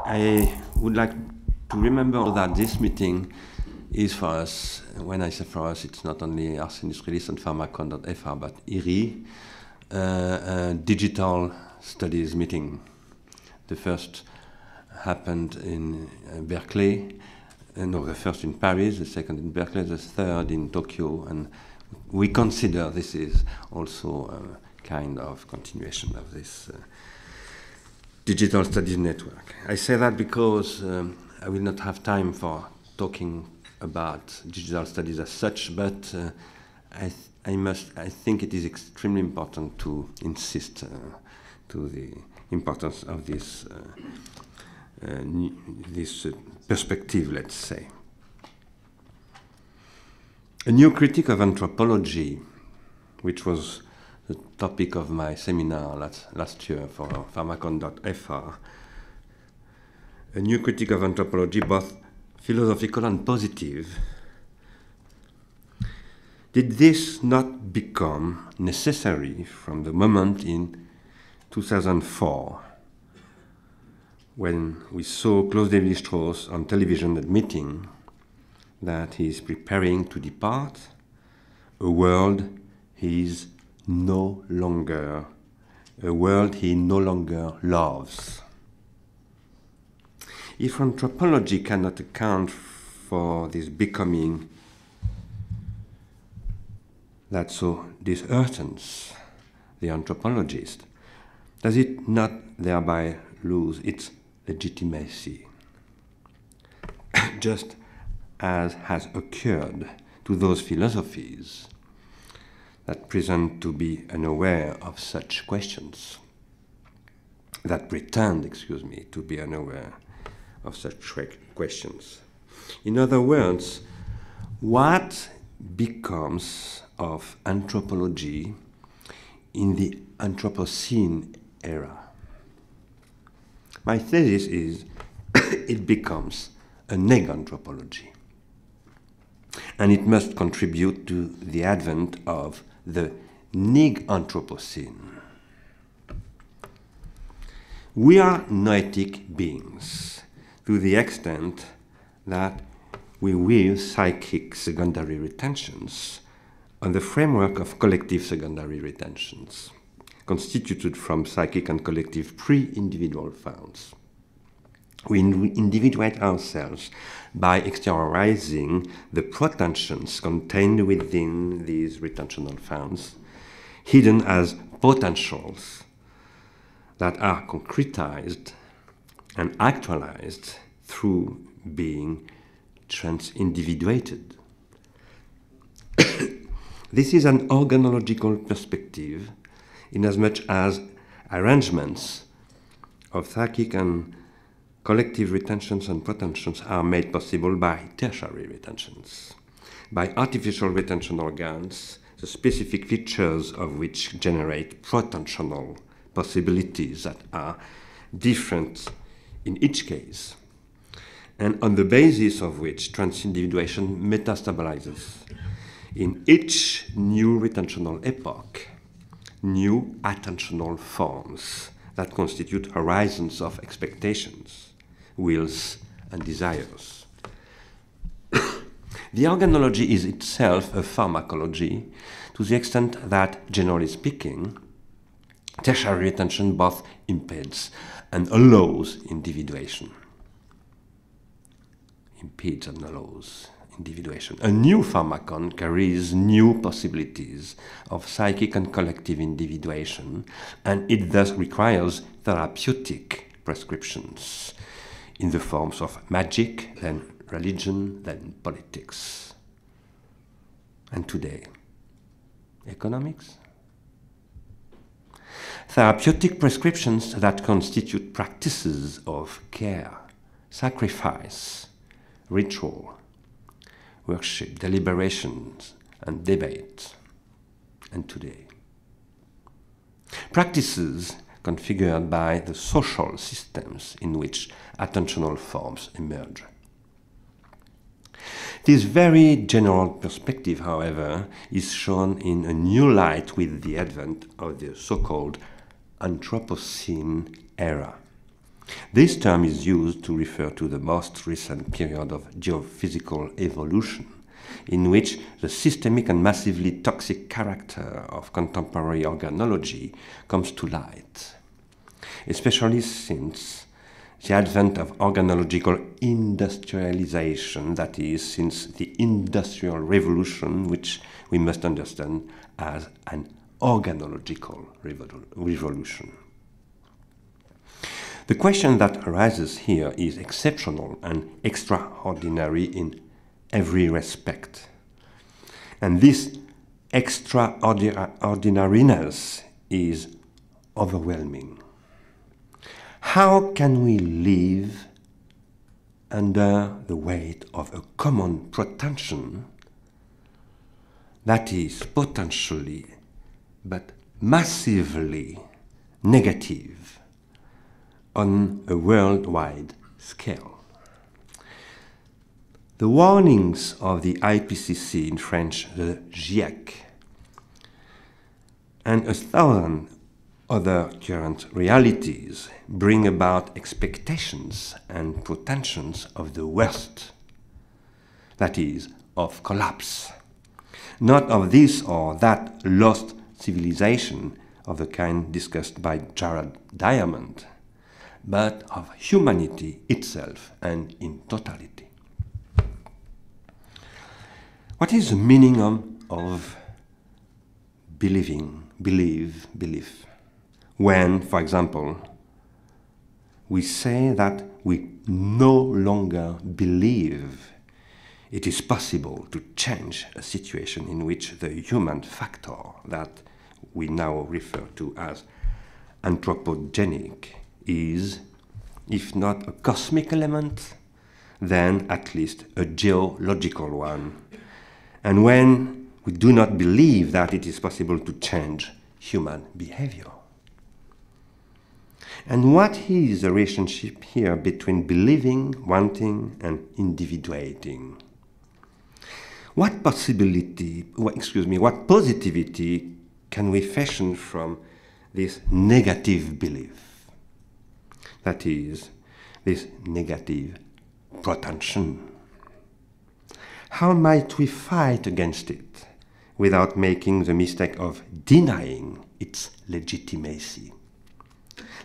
I would like to remember that this meeting is for us, when I say for us, it's not only Ars Industrialis and Pharmacon.fr, but IRI, a digital studies meeting. The first happened in Berkeley, the first in Paris, the second in Berkeley, the third in Tokyo, and we consider this is also a kind of continuation of this digital studies network. I say that because I will not have time for talking about digital studies as such, but I think it is extremely important to insist to the importance of this perspective, let's say. A new critique of anthropology, which was the topic of my seminar last year for Pharmacon.fr, a new critique of anthropology, both philosophical and positive. Did this not become necessary from the moment in 2004 when we saw Klaus Lévi-Strauss on television admitting that he is preparing to depart a world he no longer loves? If anthropology cannot account for this becoming that so disheartens the anthropologist, does it not thereby lose its legitimacy? Just as has occurred to those philosophies that pretend to be unaware of such questions, to be unaware of such questions. In other words, what becomes of anthropology in the Anthropocene era? My thesis is it becomes a neg-anthropology, and it must contribute to the advent of the neg-Anthropocene. We are noetic beings to the extent that we weave psychic secondary retentions on the framework of collective secondary retentions, constituted from psychic and collective pre-individual founds. We individuate ourselves by exteriorizing the protensions contained within these retentional founds, hidden as potentials that are concretized and actualized through being trans-individuated. This is an organological perspective, inasmuch as arrangements of psychic and collective retentions and protensions are made possible by tertiary retentions, by artificial retention organs, the specific features of which generate protensional possibilities that are different in each case, and on the basis of which transindividuation metastabilizes in each new retentional epoch, new attentional forms that constitute horizons of expectations, wills, and desires. The organology is itself a pharmacology to the extent that, generally speaking, tertiary retention both impedes and allows individuation. Impedes and allows individuation. A new pharmacon carries new possibilities of psychic and collective individuation, and it thus requires therapeutic prescriptions in the forms of magic, then religion, then politics. And today, economics? Therapeutic prescriptions that constitute practices of care, sacrifice, ritual, worship, deliberations, and debate. And today, practices configured by the social systems in which attentional forms emerge. This very general perspective, however, is shown in a new light with the advent of the so-called Anthropocene era. This term is used to refer to the most recent period of geophysical evolution, in which the systemic and massively toxic character of contemporary organology comes to light, especially since the advent of organological industrialization, that is, since the Industrial Revolution, which we must understand as an organological revolution. The question that arises here is exceptional and extraordinary in every respect. And this extraordinariness is overwhelming. How can we live under the weight of a common pretension that is potentially but massively negative on a worldwide scale? The warnings of the IPCC, in French the GIEC, and 1,000 other current realities bring about expectations and pretensions of the worst, that is, of collapse, not of this or that lost civilization of the kind discussed by Jared Diamond, but of humanity itself and in totality. What is the meaning of belief, when, for example, we say that we no longer believe it is possible to change a situation in which the human factor that we now refer to as anthropogenic is, if not a cosmic element, then at least a geological one. And when we do not believe that it is possible to change human behavior. And what is the relationship here between believing, wanting, and individuating? What positivity can we fashion from this negative belief? That is, this negative pretension. How might we fight against it without making the mistake of denying its legitimacy?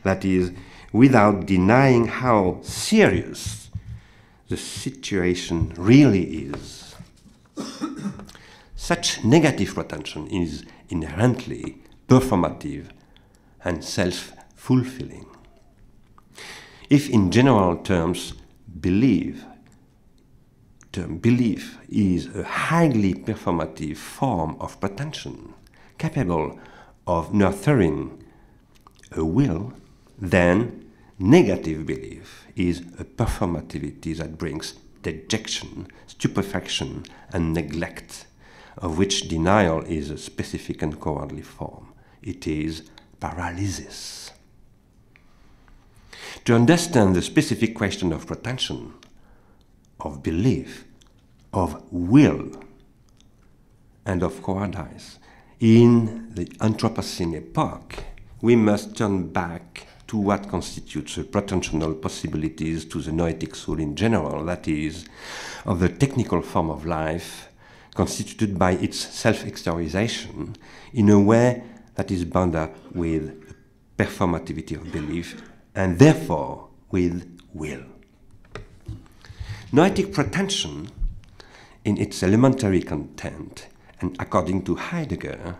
That is, without denying how serious the situation really is. Such negative pretension is inherently performative and self-fulfilling. If in general terms, belief is a highly performative form of pretension, capable of nurturing a will, then negative belief is a performativity that brings dejection, stupefaction, and neglect, of which denial is a specific and cowardly form. It is paralysis. To understand the specific question of pretension, of belief, of will, and of cowardice in the Anthropocene epoch, we must turn back to what constitutes the pretensional possibilities to the noetic soul in general, that is, of the technical form of life constituted by its self-exteriorization in a way that is bound up with performativity of belief and therefore with will. Noetic pretension, in its elementary content, and according to Heidegger,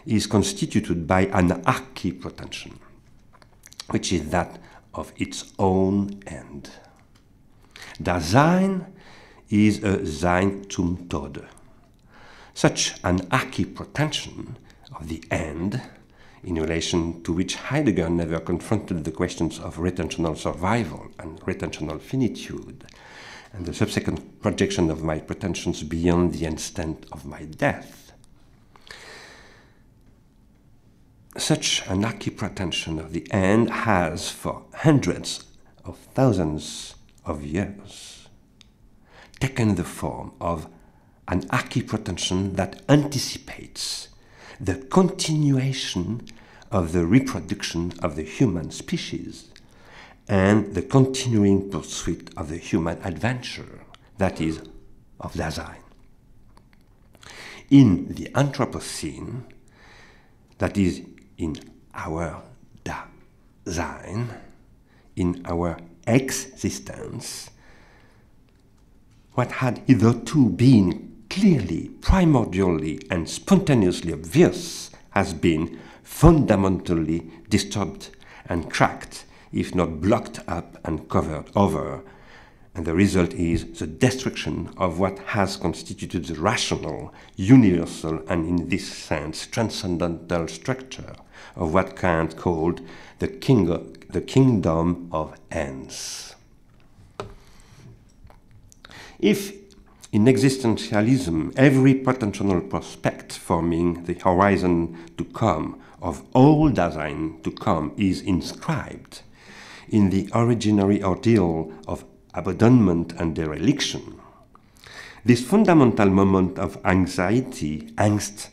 is constituted by an archi-pretension, which is that of its own end. Das Sein is a Sein zum Tode. Such an archi-pretension of the end, in relation to which Heidegger never confronted the questions of retentional survival and retentional finitude, and the subsequent projection of my pretensions beyond the instant of my death. Such an archi-pretension of the end has, for hundreds of thousands of years, taken the form of an archi-pretension that anticipates the continuation of the reproduction of the human species and the continuing pursuit of the human adventure, that is, of Dasein. In the Anthropocene, that is, in our Dasein, in our existence, what had hitherto been clearly, primordially, and spontaneously obvious has been fundamentally disturbed and cracked, if not blocked up and covered over, and the result is the destruction of what has constituted the rational, universal, and in this sense transcendental structure of what Kant called the kingdom of ends. If in existentialism every potential prospect forming the horizon to come of all Dasein to come is inscribed in the originary ordeal of abandonment and dereliction, this fundamental moment of anxiety, angst,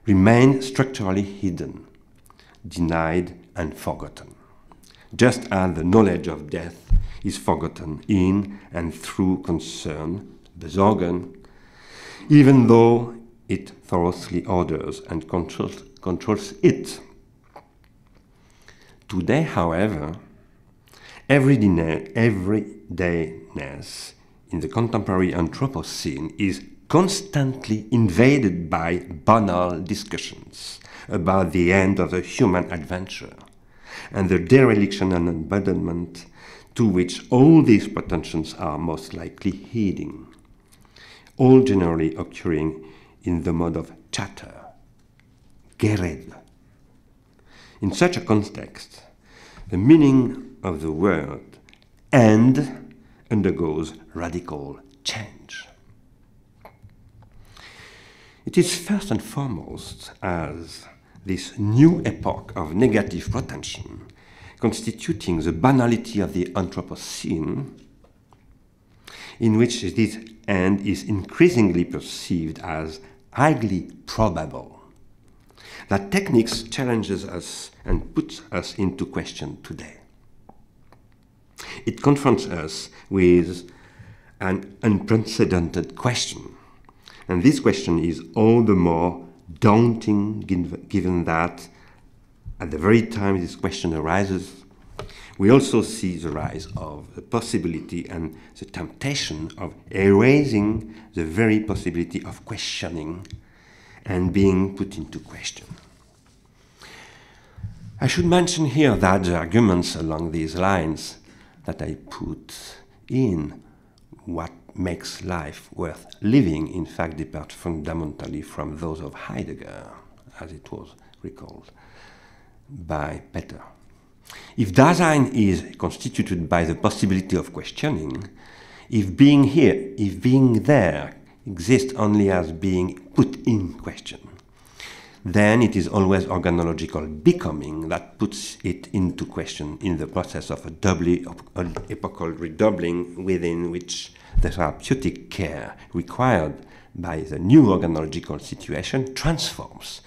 remains structurally hidden, denied and forgotten, just as the knowledge of death is forgotten in and through concern, Besorgen, even though it thoroughly orders and controls it. Today, however, everydayness in the contemporary Anthropocene is constantly invaded by banal discussions about the end of the human adventure and the dereliction and abandonment to which all these pretensions are most likely heading, all generally occurring in the mode of chatter, gerede. In such a context, the meaning of the word end undergoes radical change. It is first and foremost as this new epoch of negative pretension constituting the banality of the Anthropocene, in which this end is increasingly perceived as highly probable, that techniques challenges us and puts us into question today. It confronts us with an unprecedented question, and this question is all the more daunting given that at the very time this question arises, we also see the rise of the possibility and the temptation of erasing the very possibility of questioning and being put into question. I should mention here that the arguments along these lines that I put in what makes life worth living, in fact, depart fundamentally from those of Heidegger, as it was recalled by Peter. If Dasein is constituted by the possibility of questioning, if being here, if being there exists only as being put in question, then it is always organological becoming that puts it into question in the process of a doubly epochal redoubling within which the therapeutic care required by the new organological situation transforms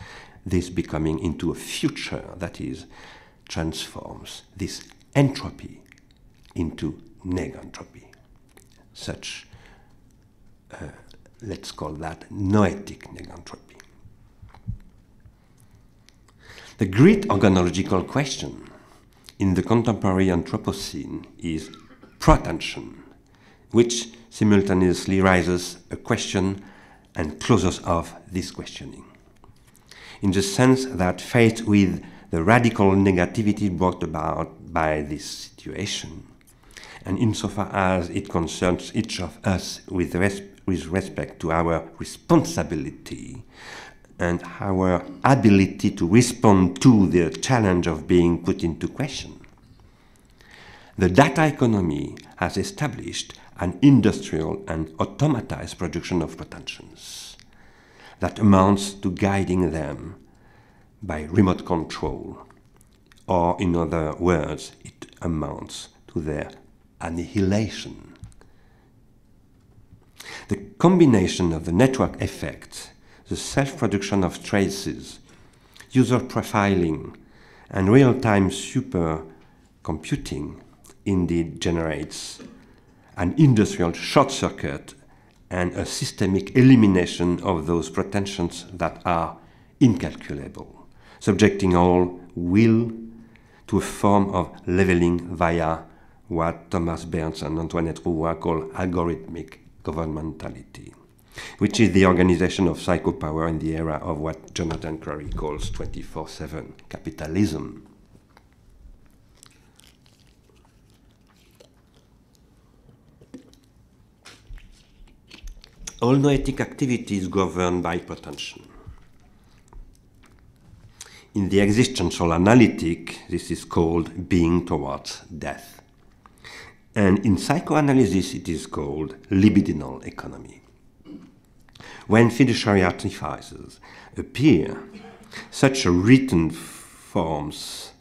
this becoming into a future that is transforms this entropy into negentropy. Such, let's call that noetic negentropy. The great organological question in the contemporary Anthropocene is pretension, which simultaneously raises a question and closes off this questioning, in the sense that faced with the radical negativity brought about by this situation, and insofar as it concerns each of us with respect to our responsibility and our ability to respond to the challenge of being put into question, the data economy has established an industrial and automatized production of pretensions that amounts to guiding them by remote control, or in other words, it amounts to their annihilation. The combination of the network effect, the self-production of traces, user profiling, and real-time supercomputing indeed generates an industrial short circuit and a systemic elimination of those pretensions that are incalculable, subjecting all will to a form of leveling via what Thomas Bernds and Antoinette Roux call algorithmic governmentality, which is the organization of psychopower in the era of what Jonathan Crary calls 24/7 capitalism. All noetic activity is governed by pretension. In the existential analytic, this is called being towards death. And in psychoanalysis, it is called libidinal economy. When fiduciary artifices appear, such as written forms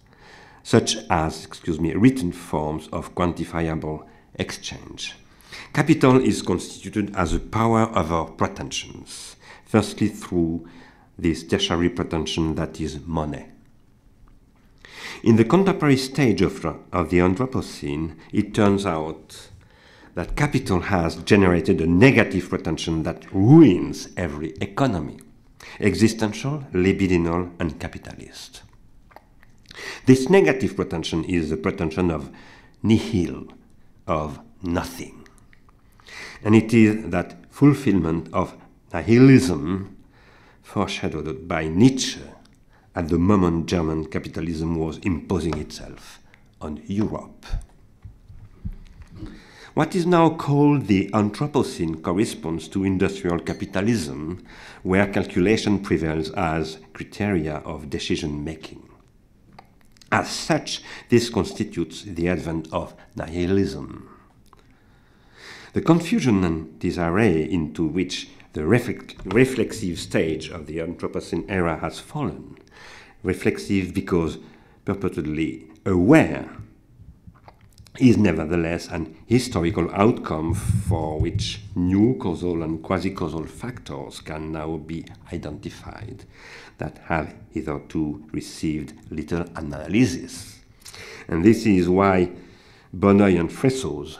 of quantifiable exchange, capital is constituted as a power over pretensions, firstly through this tertiary pretension that is money. In the contemporary stage of the Anthropocene, it turns out that capital has generated a negative pretension that ruins every economy, existential, libidinal, and capitalist. This negative pretension is the pretension of nihil, of nothing. And it is that fulfillment of nihilism foreshadowed by Nietzsche at the moment German capitalism was imposing itself on Europe. What is now called the Anthropocene corresponds to industrial capitalism, where calculation prevails as criteria of decision-making. As such, this constitutes the advent of nihilism. The confusion and disarray into which the reflexive stage of the Anthropocene era has fallen, reflexive because purportedly aware, is nevertheless an historical outcome for which new causal and quasi-causal factors can now be identified that have hitherto received little analysis. And this is why Bonneuil and Fressoz,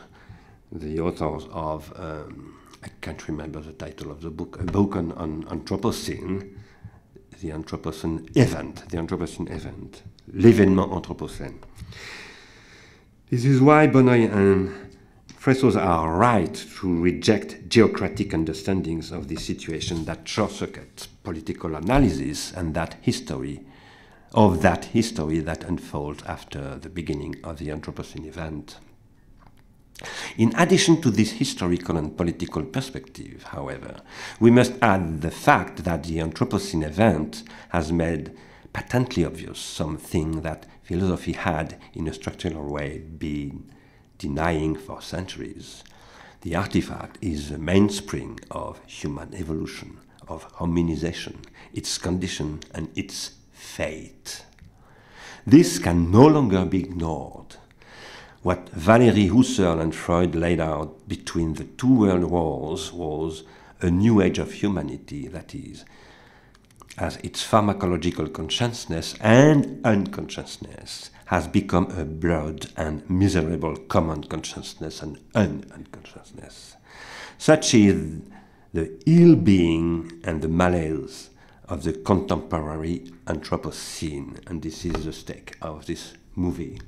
the authors of, I can't remember the title of the book, a book on Anthropocene, the Anthropocene event, l'événement Anthropocène. This is why Bonneuil and Fressoz are right to reject geocratic understandings of the situation that short-circuit political analysis and that history that unfolds after the beginning of the Anthropocene event. In addition to this historical and political perspective, however, we must add the fact that the Anthropocene event has made patently obvious something that philosophy had, in a structural way, been denying for centuries. The artifact is the mainspring of human evolution, of hominization, its condition and its fate. This can no longer be ignored. What Valéry Husserl and Freud laid out between the two world wars was a new age of humanity, that is, as its pharmacological consciousness and unconsciousness has become a blurred and miserable common consciousness and unconsciousness. Such is the ill-being and the malaise of the contemporary Anthropocene, and this is the stake of this movie.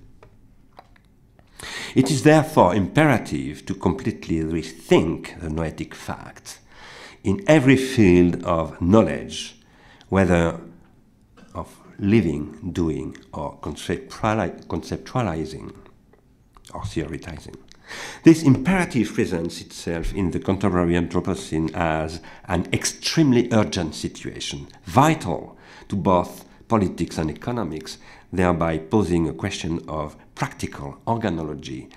It is therefore imperative to completely rethink the noetic fact in every field of knowledge, whether of living, doing, or conceptualizing or theorizing. This imperative presents itself in the contemporary Anthropocene as an extremely urgent situation, vital to both politics and economics, thereby posing a question of practical organology,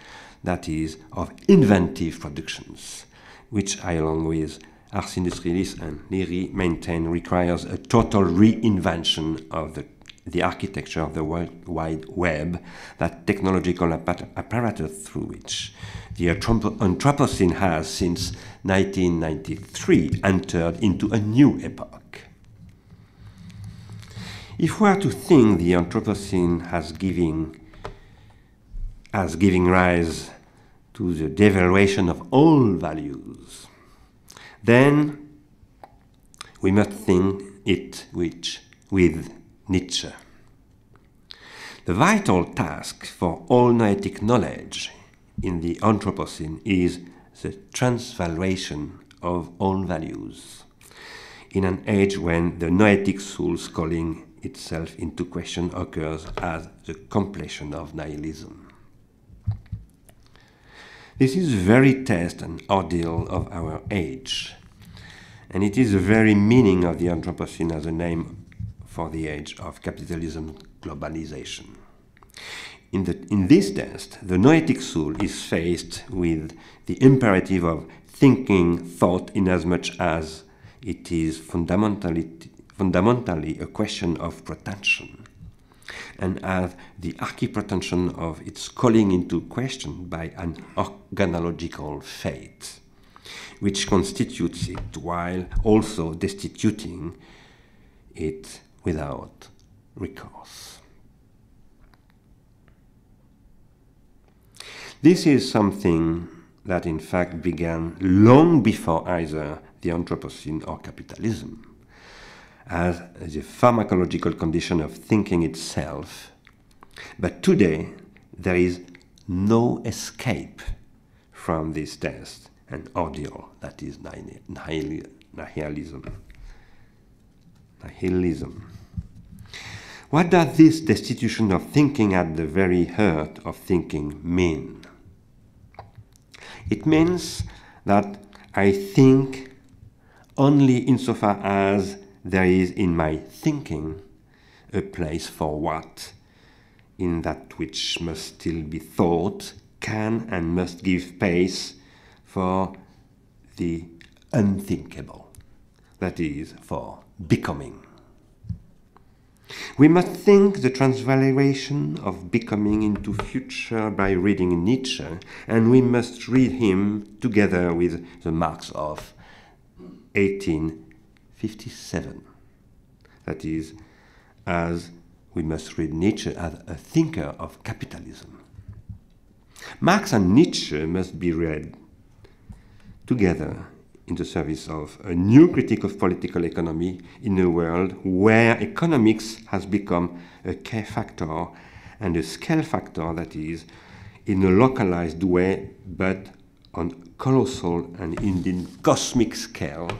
that is, of inventive productions, which I, along with Ars Industrialis and Léry, maintain requires a total reinvention of the architecture of the World Wide Web, that technological apparatus through which the Anthropocene has, since 1993, entered into a new epoch. If we are to think the Anthropocene as giving as giving rise to the devaluation of all values, then we must think it with Nietzsche. The vital task for all noetic knowledge in the Anthropocene is the transvaluation of all values, in an age when the noetic soul's calling itself into question occurs as the completion of nihilism. This is the very test and ordeal of our age, and it is the very meaning of the Anthropocene as a name for the age of capitalism globalization. In this test, the noetic soul is faced with the imperative of thinking thought inasmuch as it is fundamentally a question of pretension, and as the archi-pretension of its calling into question by an organological fate, which constitutes it while also destituting it without recourse. This is something that in fact began long before either the Anthropocene or capitalism, as the pharmacological condition of thinking itself. But today, there is no escape from this test and ordeal that is nihilism. What does this destitution of thinking at the very heart of thinking mean? It means that I think only insofar as there is in my thinking a place for what, in that which must still be thought, can and must give space for the unthinkable, that is, for becoming. We must think the transvaluation of becoming into future by reading Nietzsche, and we must read him together with the Marx of 1857. That is, as we must read Nietzsche as a thinker of capitalism. Marx and Nietzsche must be read together in the service of a new critique of political economy in a world where economics has become a K factor and a scale factor, that is, in a localized way, but on colossal and indeed cosmic scale,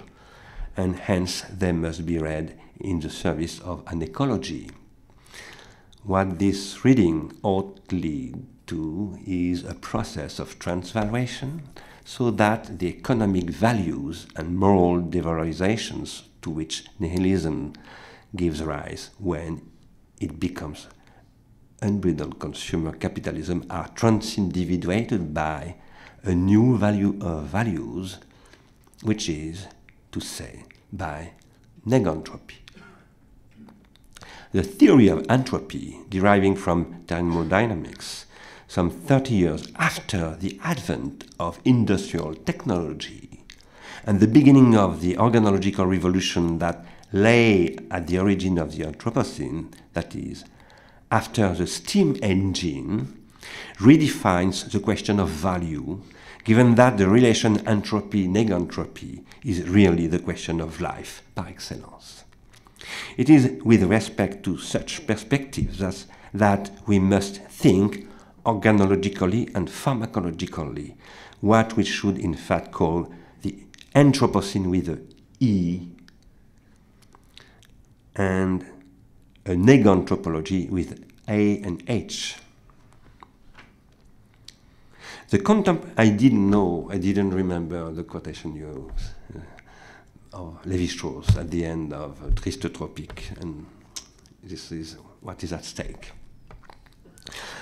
and hence they must be read in the service of an ecology. What this reading ought lead to is a process of transvaluation, so that the economic values and moral devalorizations to which nihilism gives rise when it becomes unbridled consumer capitalism are transindividuated by a new value of values, which is to say, by negentropy. The theory of entropy, deriving from thermodynamics, some 30 years after the advent of industrial technology and the beginning of the organological revolution that lay at the origin of the Anthropocene, that is, after the steam engine, redefines the question of value, given that the relation entropy-negentropy is really the question of life par excellence. It is with respect to such perspectives that we must think organologically and pharmacologically what we should in fact call the Anthropocene with an E and a neganthropology with A and H. I didn't remember the quotation you of Lévi-Strauss at the end of Triste Tropique, and this is what is at stake.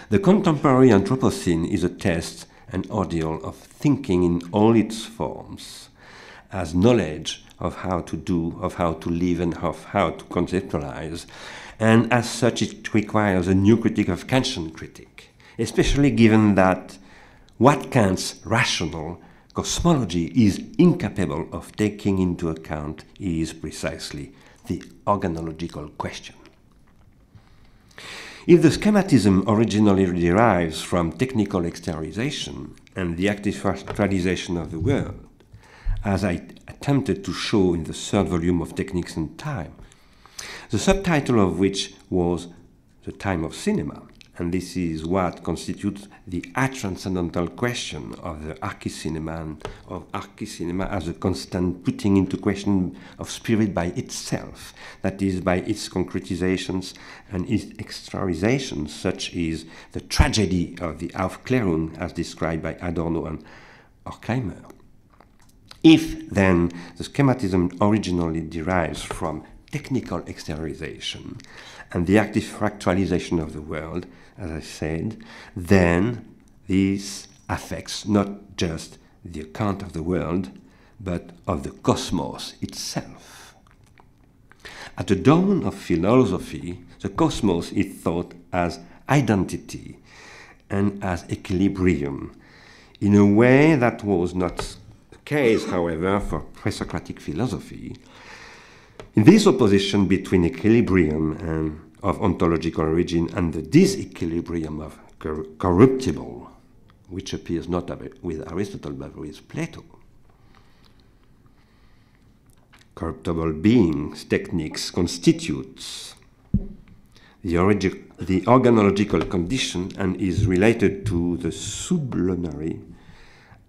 The contemporary Anthropocene is a test and ordeal of thinking in all its forms, as knowledge of how to do, of how to live, and of how to conceptualize, and as such it requires a new critique of Kantian critique, especially given that what Kant's rational cosmology is incapable of taking into account is precisely the organological question. If the schematism originally derives from technical exteriorization and the active factualization of the world, as I attempted to show in the third volume of Techniques and Time, the subtitle of which was The Time of Cinema, and this is what constitutes the transcendental question of the archicinema and of archicinema as a constant putting into question of spirit by itself, that is, by its concretizations and its exteriorizations, such is the tragedy of the Aufklärung as described by Adorno and Horkheimer. If, then, the schematism originally derives from technical exteriorization and the active fractalization of the world, as I said, then this affects not just the account of the world, but of the cosmos itself. At the dawn of philosophy, the cosmos is thought as identity and as equilibrium, in a way that was not the case, however, for pre-Socratic philosophy. In this opposition between equilibrium and of ontological origin and the disequilibrium of corruptible, which appears not with Aristotle but with Plato. Corruptible beings, techniques, constitutes the organological condition and is related to the sublunary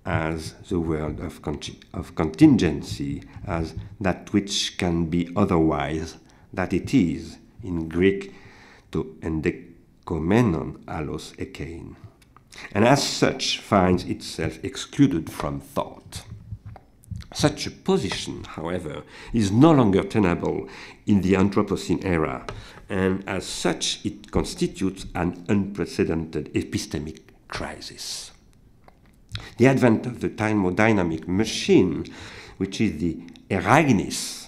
as the world of contingency, as that which can be otherwise that it is, in Greek, to endekomenon allos ekein, and as such finds itself excluded from thought. Such a position, however, is no longer tenable in the Anthropocene era, and as such it constitutes an unprecedented epistemic crisis. The advent of the thermodynamic machine, which is the eragnis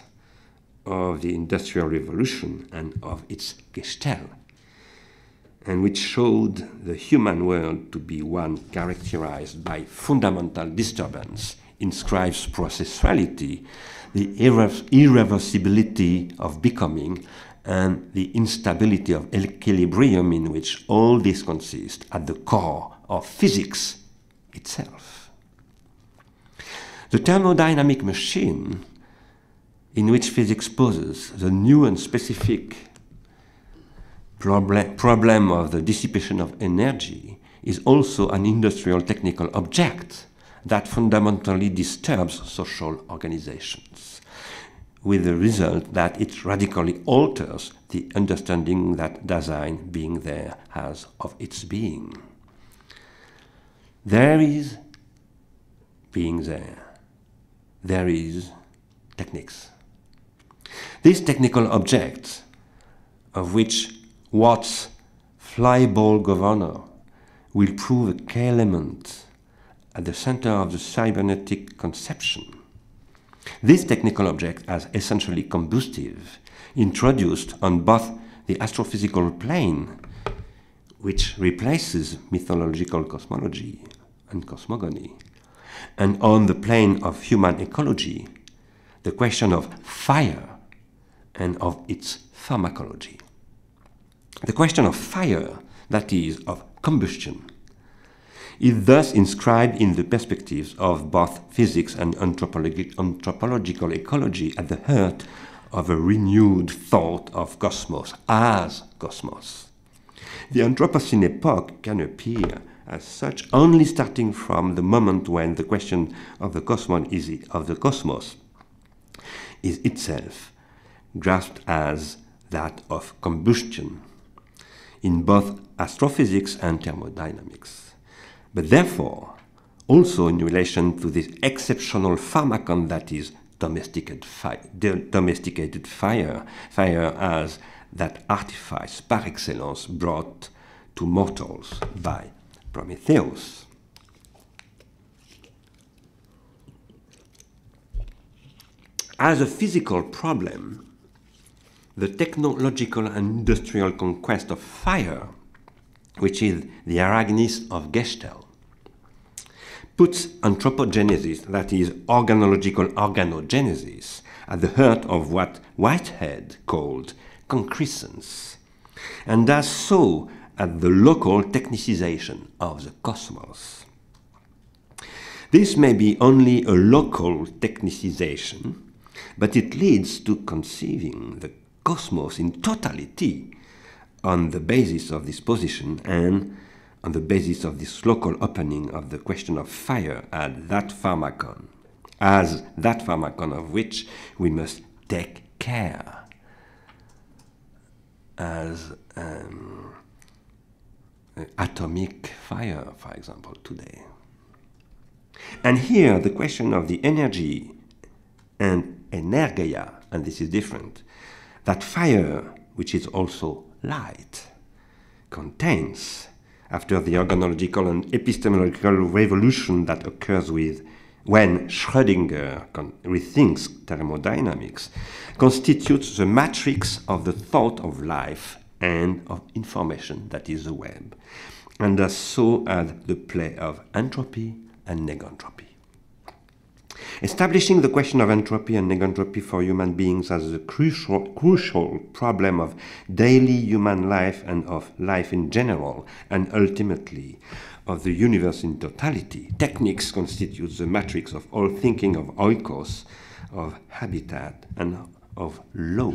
of the Industrial Revolution and of its Gestalt, and which showed the human world to be one characterized by fundamental disturbance, inscribes processuality, the irreversibility of becoming, and the instability of equilibrium in which all this consists at the core of physics itself. The thermodynamic machine, in which physics poses the new and specific problem of the dissipation of energy, is also an industrial technical object that fundamentally disturbs social organizations, with the result that it radically alters the understanding that Dasein, being there, has of its being. There is being there. There is techniques. These technical objects, of which Watt's flyball governor will prove a key element at the center of the cybernetic conception. This technical object as essentially combustive, introduced on both the astrophysical plane, which replaces mythological cosmology and cosmogony, and on the plane of human ecology, the question of fire and of its pharmacology. The question of fire, that is, of combustion, is thus inscribed in the perspectives of both physics and anthropological ecology at the heart of a renewed thought of cosmos as cosmos. The Anthropocene epoch can appear as such only starting from the moment when the question of the cosmos is itself grasped as that of combustion in both astrophysics and thermodynamics, but therefore also in relation to this exceptional pharmacon that is domesticated fire as that artifice par excellence brought to mortals by Prometheus. As a physical problem, the technological and industrial conquest of fire, which is the aragnis of Gestalt, puts anthropogenesis, that is, organological organogenesis, at the heart of what Whitehead called concrescence, and does so at the local technicization of the cosmos. This may be only a local technicization, but it leads to conceiving the cosmos in totality on the basis of this position and on the basis of this local opening of the question of fire as that pharmacon of which we must take care as atomic fire, for example, today. And here the question of the energy and energia, and this is different, that fire, which is also light, contains, after the organological and epistemological revolution that occurs when Schrödinger rethinks thermodynamics, constitutes the matrix of the thought of life and of information, that is the web, and does so at the play of entropy and negentropy. Establishing the question of entropy and negentropy for human beings as a crucial problem of daily human life and of life in general, and ultimately of the universe in totality, techniques constitutes the matrix of all thinking of oikos, of habitat, and of law.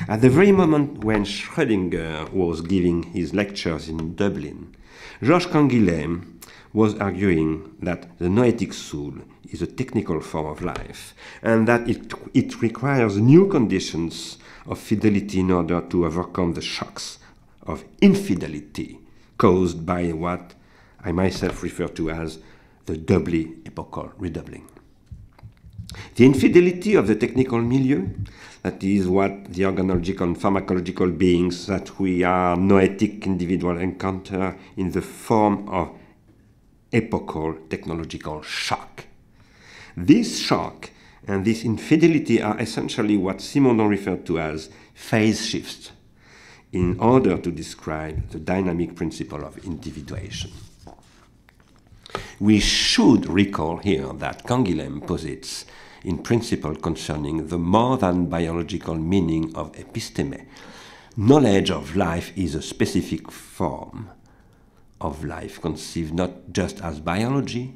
At the very moment when Schrödinger was giving his lectures in Dublin, Georges Canguilhem was arguing that the noetic soul is a technical form of life, and that it requires new conditions of fidelity in order to overcome the shocks of infidelity caused by what I myself refer to as the doubly epochal redoubling. The infidelity of the technical milieu, that is what the organological and pharmacological beings that we are noetic individual encounter in the form of epochal technological shock. This shock and this infidelity are essentially what Simondon referred to as phase shifts in order to describe the dynamic principle of individuation. We should recall here that Canguilhem posits in principle concerning the more than biological meaning of episteme. Knowledge of life is a specific form of life conceived not just as biology,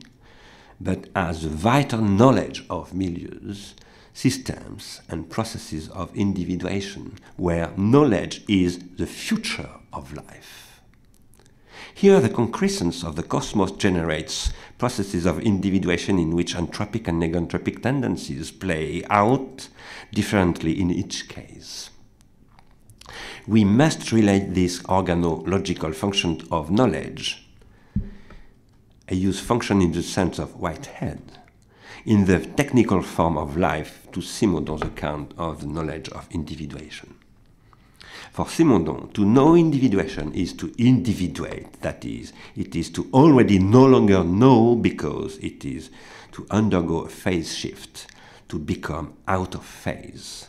but as the vital knowledge of milieus, systems, and processes of individuation, where knowledge is the future of life. Here the concrescence of the cosmos generates processes of individuation in which entropic and negentropic tendencies play out differently in each case. We must relate this organological function of knowledge, a use function in the sense of Whitehead, in the technical form of life to Simondon's account of the knowledge of individuation. For Simondon, to know individuation is to individuate, that is, it is to already no longer know because it is to undergo a phase shift, to become out of phase.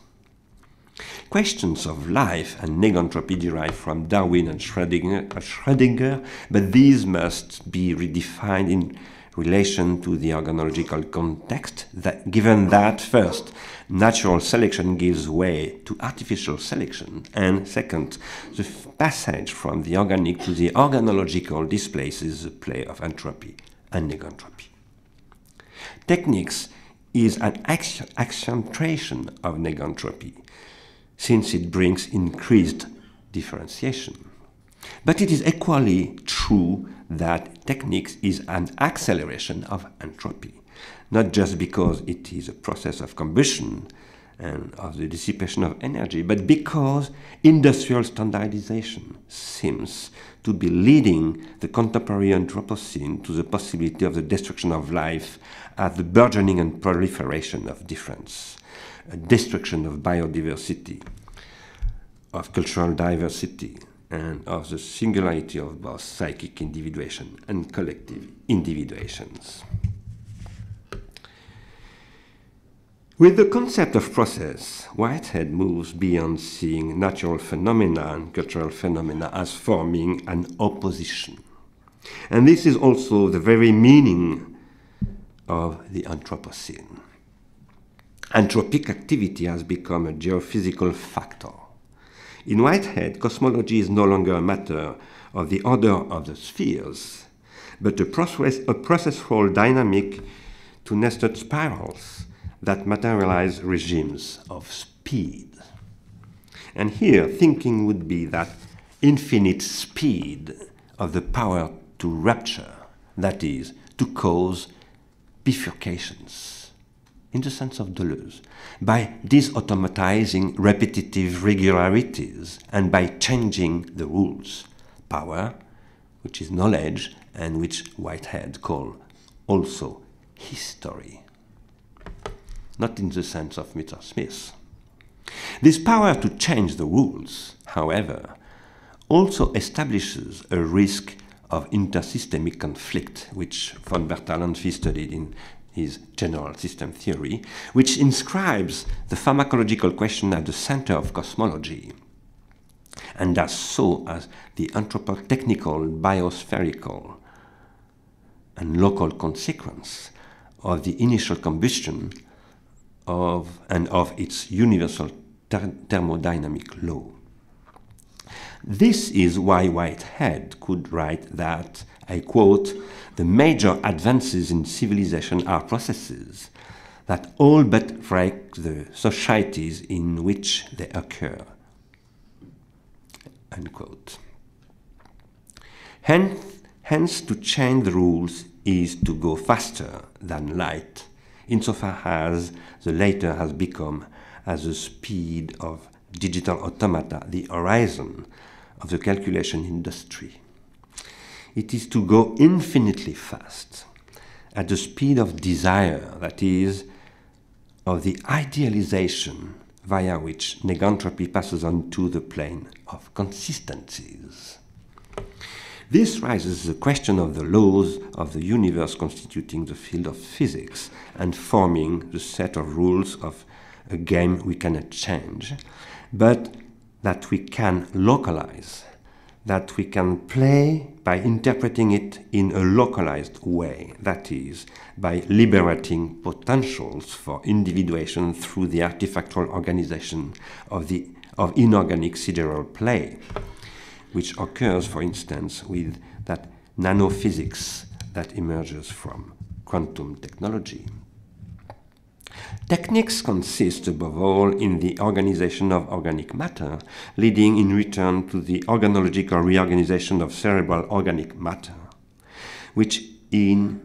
Questions of life and negentropy derive from Darwin and Schrödinger, but these must be redefined in relation to the organological context, given that, first, natural selection gives way to artificial selection, and second, the passage from the organic to the organological displaces the play of entropy and negentropy. Techniques is an accentration of negentropy, since it brings increased differentiation. But it is equally true that techniques is an acceleration of entropy, not just because it is a process of combustion and of the dissipation of energy, but because industrial standardization seems to be leading the contemporary Anthropocene to the possibility of the destruction of life as the burgeoning and proliferation of difference, a destruction of biodiversity, of cultural diversity, and of the singularity of both psychic individuation and collective individuations. With the concept of process, Whitehead moves beyond seeing natural phenomena and cultural phenomena as forming an opposition. And this is also the very meaning of the Anthropocene. Anthropic activity has become a geophysical factor. In Whitehead, cosmology is no longer a matter of the order of the spheres, but a processual dynamic to nested spirals that materialize regimes of speed. And here, thinking would be that infinite speed of the power to rupture, that is, to cause bifurcations, in the sense of Deleuze, by disautomatizing repetitive regularities and by changing the rules. Power, which is knowledge, and which Whitehead called also history. Not in the sense of Mr. Smith. This power to change the rules, however, also establishes a risk of intersystemic conflict, which von Bertalanffy studied in his general system theory, which inscribes the pharmacological question at the center of cosmology, and does so as the anthropotechnical, biospherical, and local consequence of the initial combustion of its universal thermodynamic law. This is why Whitehead could write that, I quote, "The major advances in civilization are processes that all but break the societies in which they occur." Unquote. Hence, to change the rules is to go faster than light, insofar as the latter has become, as the speed of digital automata, the horizon of the calculation industry. It is to go infinitely fast, at the speed of desire, that is, of the idealization via which negantropy passes on to the plane of consistencies. This raises the question of the laws of the universe constituting the field of physics and forming the set of rules of a game we cannot change, but that we can localize, that we can play by interpreting it in a localized way, that is, by liberating potentials for individuation through the artifactual organization of inorganic sidereal play, which occurs, for instance, with that nanophysics that emerges from quantum technology. Techniques consist, above all, in the organization of organic matter, leading in return to the organological reorganization of cerebral organic matter, which in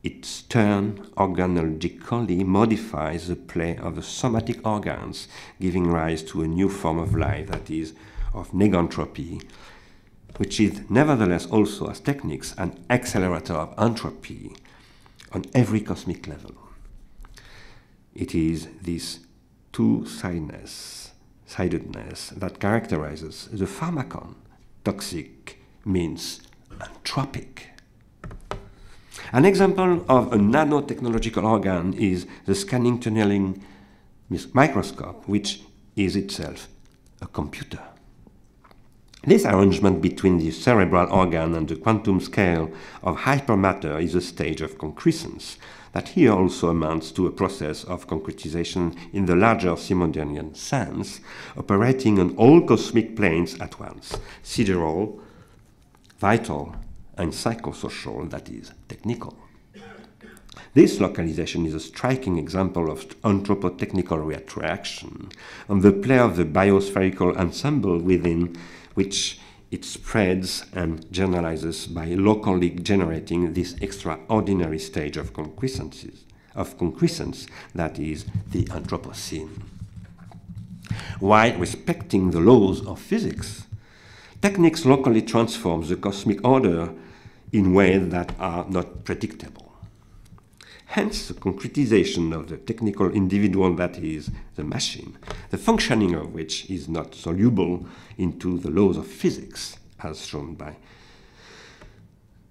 its turn organologically modifies the play of the somatic organs, giving rise to a new form of life, that is, of negantropy, which is nevertheless also, as techniques, an accelerator of entropy on every cosmic level. It is this two-sidedness that characterizes the pharmacon. Toxic means entropic. An example of a nanotechnological organ is the scanning tunneling microscope, which is itself a computer. This arrangement between the cerebral organ and the quantum scale of hypermatter is a stage of concrescence that here also amounts to a process of concretization in the larger Simondonian sense, operating on all cosmic planes at once, sidereal, vital, and psychosocial, that is, technical. This localization is a striking example of anthropotechnical retroaction on the play of the biospherical ensemble within which it spreads and generalizes by locally generating this extraordinary stage of concrescence, that is, the Anthropocene. While respecting the laws of physics, techniques locally transforms the cosmic order in ways that are not predictable. Hence, the concretization of the technical individual, that is, the machine, the functioning of which is not soluble into the laws of physics, as shown by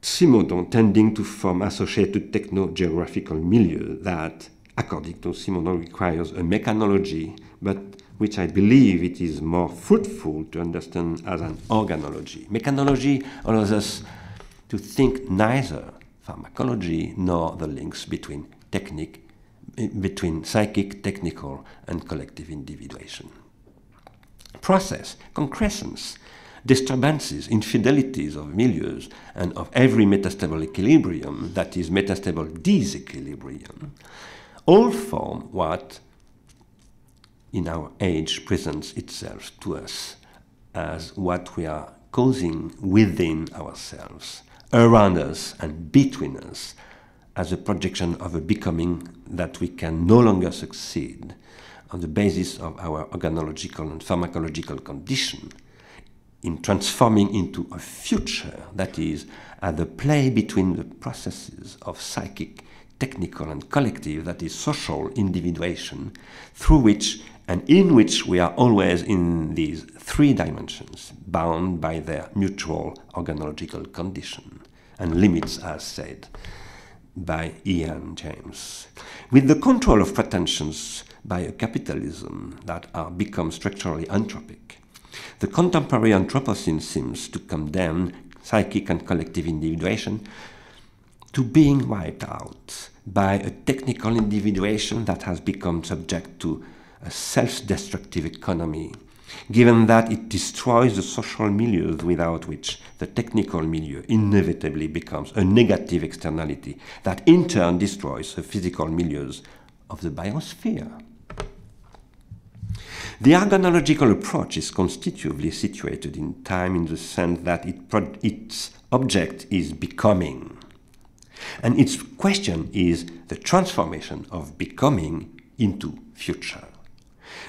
Simondon, tending to form associated techno-geographical milieu that, according to Simondon, requires a mechanology, but which I believe it is more fruitful to understand as an organology. Mechanology allows us to think neither pharmacology nor the links between psychic, technical, and collective individuation. process, concrescence, disturbances, infidelities of milieus, and of every metastable equilibrium, that is, metastable disequilibrium, all form what in our age presents itself to us as what we are causing within ourselves, around us and between us, as a projection of a becoming that we can no longer succeed on the basis of our organological and pharmacological condition, in transforming into a future that is at the play between the processes of psychic, technical and collective, that is social individuation, through which and in which we are always in these three dimensions, bound by their mutual organological condition and limits, as said by Ian James. With the control of pretensions by a capitalism that are become structurally anthropic, the contemporary Anthropocene seems to condemn psychic and collective individuation to being wiped out by a technical individuation that has become subject to a self-destructive economy, given that it destroys the social milieu without which the technical milieu inevitably becomes a negative externality that in turn destroys the physical milieus of the biosphere. The organological approach is constitutively situated in time in the sense that its object is becoming. And its question is the transformation of becoming into future,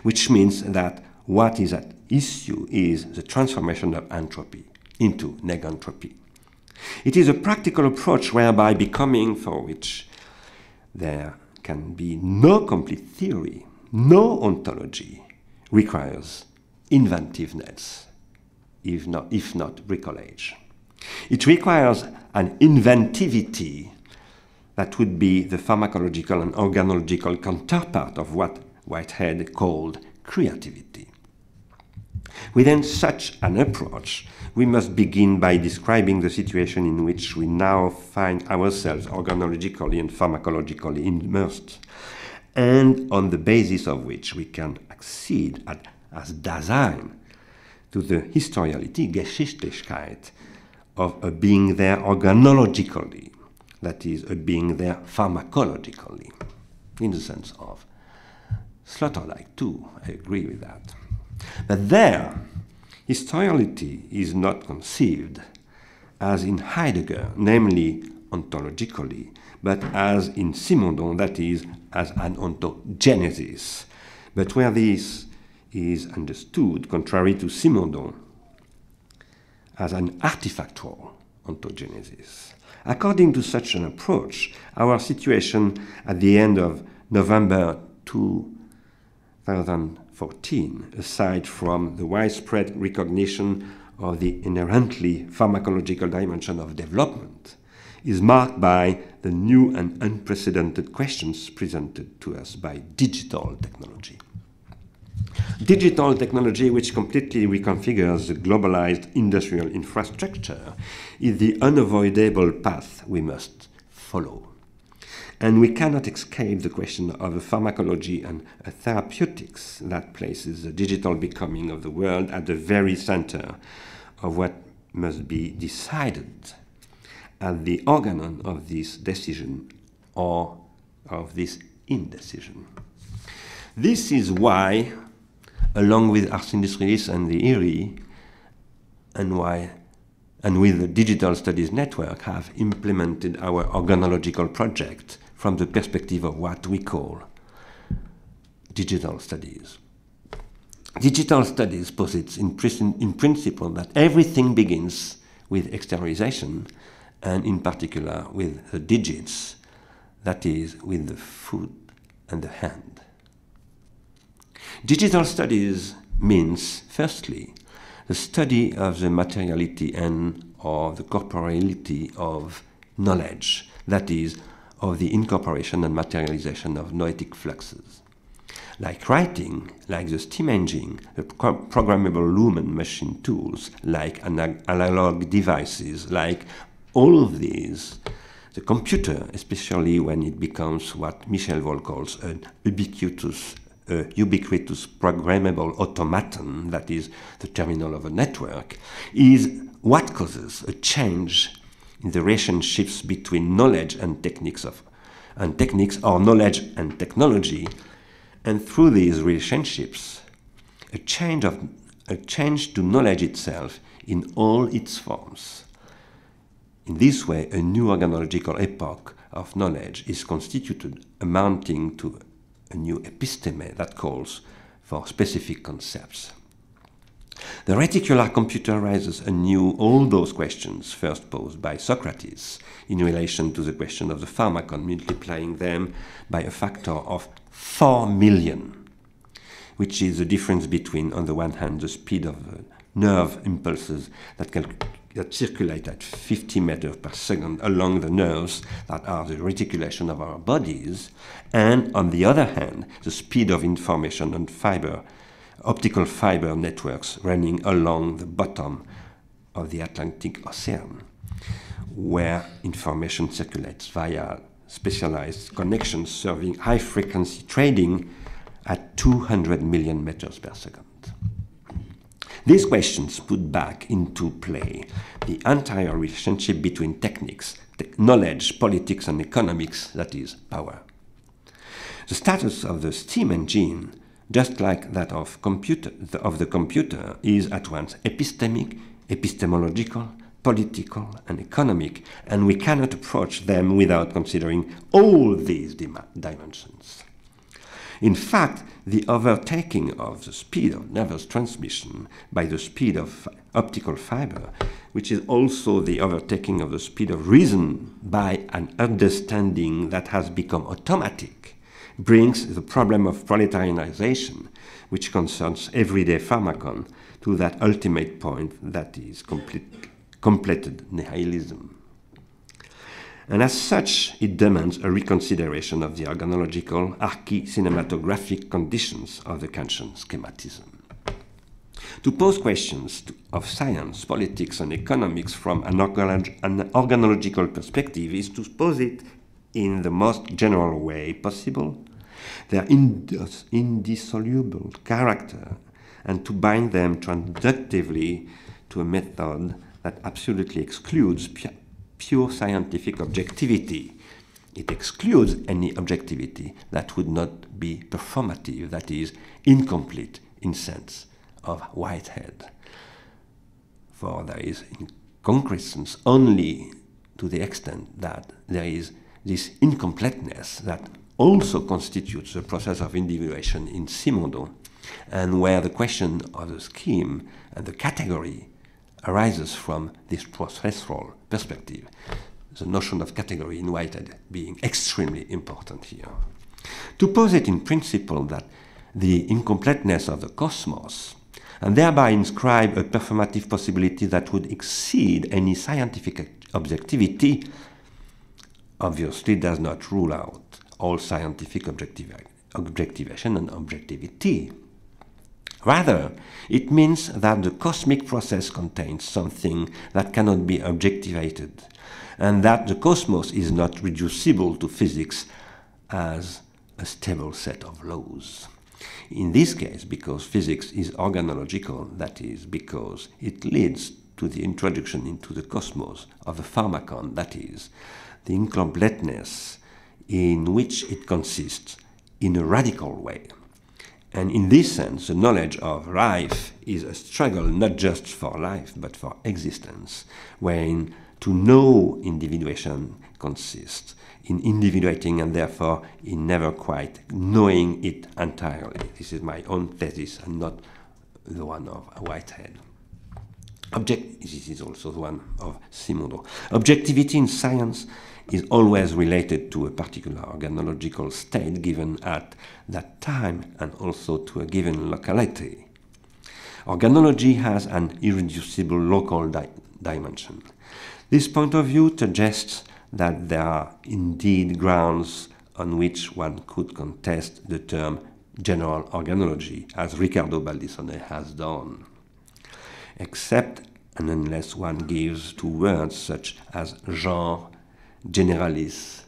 which means that what is at issue is the transformation of entropy into negentropy. It is a practical approach whereby becoming, for which there can be no complete theory, no ontology, requires inventiveness, if not bricolage. It requires an inventivity that would be the pharmacological and organological counterpart of what Whitehead called creativity. Within such an approach, we must begin by describing the situation in which we now find ourselves organologically and pharmacologically immersed, and on the basis of which we can accede as Dasein to the historiality, Geschichtlichkeit, of a being there organologically, that is, a being there pharmacologically, in the sense of Sloterdijk too, I agree with that. But there, historiality is not conceived as in Heidegger, namely ontologically, but as in Simondon, that is, as an ontogenesis, but where this is understood, contrary to Simondon, as an artifactual ontogenesis. According to such an approach, our situation at the end of November 2014, aside from the widespread recognition of the inherently pharmacological dimension of development, is marked by the new and unprecedented questions presented to us by digital technology. Digital technology, which completely reconfigures the globalized industrial infrastructure, is the unavoidable path we must follow. And we cannot escape the question of a pharmacology and a therapeutics that places the digital becoming of the world at the very center of what must be decided at the organon of this decision or of this indecision. This is why, along with Ars Industrialis and the IRI, and with the Digital Studies Network, have implemented our organological project from the perspective of what we call digital studies. Digital studies posits in principle that everything begins with exteriorization, and in particular with the digits, that is, with the foot and the hand. Digital studies means, firstly, the study of the materiality and or the corporeality of knowledge, that is, of the incorporation and materialization of noetic fluxes. Like writing, like the steam engine, the programmable lumen machine tools, like analog devices, like all of these, the computer, especially when it becomes what Michel Voll calls an ubiquitous a ubiquitous programmable automaton, that is the terminal of a network, is what causes a change in the relationships between knowledge and techniques or knowledge and technology, and through these relationships, a change to knowledge itself in all its forms. In this way, a new organological epoch of knowledge is constituted, amounting to a new episteme that calls for specific concepts. The reticular computer raises anew all those questions first posed by Socrates in relation to the question of the pharmacon, multiplying them by a factor of 4 million, which is the difference between, on the one hand, the speed of the nerve impulses that circulate at 50 meters per second along the nerves that are the reticulation of our bodies, and on the other hand, the speed of information on optical fiber networks running along the bottom of the Atlantic Ocean, where information circulates via specialized connections serving high-frequency trading at 200 million meters per second. These questions put back into play the entire relationship between techniques, knowledge, politics, and economics, that is, power. The status of the steam engine, just like that of the computer, is at once epistemic, epistemological, political, and economic, and we cannot approach them without considering all these dimensions. In fact, the overtaking of the speed of nervous transmission by the speed of optical fiber, which is also the overtaking of the speed of reason by an understanding that has become automatic, brings the problem of proletarianization, which concerns everyday pharmacon, to that ultimate point that is completed nihilism. And as such, it demands a reconsideration of the organological, archi-cinematographic conditions of the Kantian schematism. To pose questions of science, politics, and economics from an organological perspective is to pose it in the most general way possible, their indissoluble character, and to bind them transductively to a method that absolutely excludes pure scientific objectivity. It excludes any objectivity that would not be performative, that is, incomplete in sense of Whitehead. For there is inconcreteness only to the extent that there is this incompleteness that also constitutes the process of individuation in Simondo, and where the question of the scheme and the category arises from this processual perspective, the notion of category in Whitehead being extremely important here. To pose it in principle that the incompleteness of the cosmos, and thereby inscribe a performative possibility that would exceed any scientific objectivity, obviously does not rule out all scientific objectivation and objectivity. Rather, it means that the cosmic process contains something that cannot be objectivated, and that the cosmos is not reducible to physics as a stable set of laws. In this case, because physics is organological, that is, because it leads to the introduction into the cosmos of the pharmacon, that is, the incompleteness in which it consists in a radical way. And in this sense, the knowledge of life is a struggle not just for life, but for existence, wherein to know individuation consists in individuating and therefore in never quite knowing it entirely. This is my own thesis and not the one of Whitehead. This is also the one of Simondo. Objectivity in science is always related to a particular organological state given at that time and also to a given locality. Organology has an irreducible local dimension. This point of view suggests that there are indeed grounds on which one could contest the term general organology, as Riccardo Baldissone has done. Except and unless one gives to words such as genre, generalis,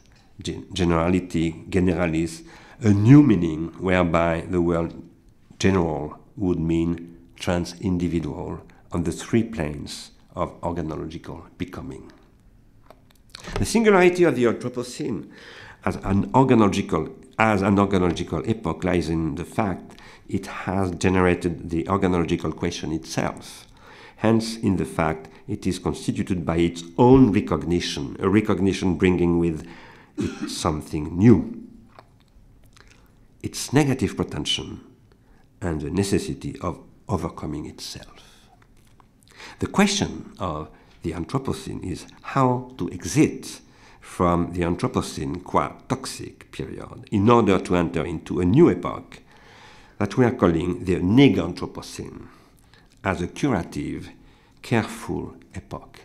generality, generalis, a new meaning whereby the word general would mean trans-individual on the three planes of organological becoming. The singularity of the Anthropocene as an organological epoch lies in the fact it has generated the organological question itself, hence in the fact it is constituted by its own recognition, a recognition bringing with it something new, its negative pretension, and the necessity of overcoming itself. The question of the Anthropocene is how to exit from the Anthropocene toxic period in order to enter into a new epoch that we are calling the Neg-Anthropocene as a curative, careful epoch.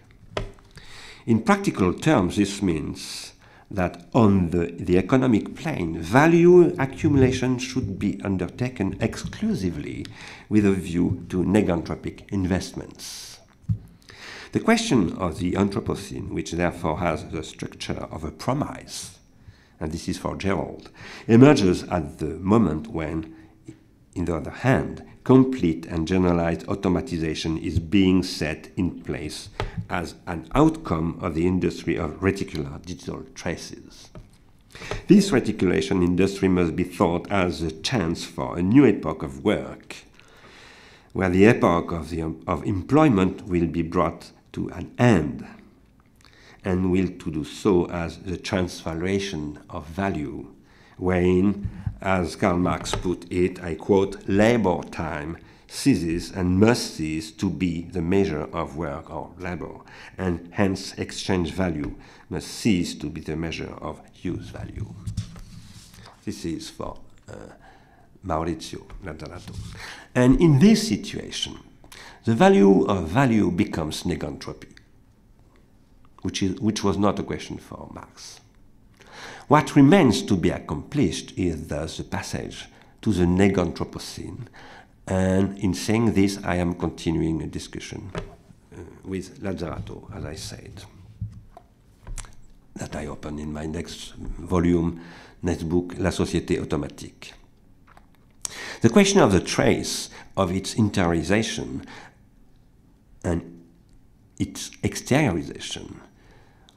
In practical terms, this means that on the economic plane, value accumulation should be undertaken exclusively with a view to neganthropic investments. The question of the Anthropocene, which therefore has the structure of a promise, and this is for Gerald, emerges at the moment when, on the other hand, complete and generalized automatization is being set in place as an outcome of the industry of reticular digital traces. This reticulation industry must be thought as a chance for a new epoch of work, where the epoch of employment will be brought to an end, and will to do so as the transvaluation of value, wherein, as Karl Marx put it, I quote, labor time ceases and must cease to be the measure of work or labor, and hence exchange value must cease to be the measure of use value. This is for Maurizio Lazzarato. And in this situation, the value of value becomes negantropy, which was not a question for Marx. What remains to be accomplished is thus the passage to the Neg-Anthropocene, and in saying this, I am continuing a discussion with Lazzarato, as I said, that I open in my next volume, next book, La Société Automatique. The question of the trace, of its interiorization and its exteriorization,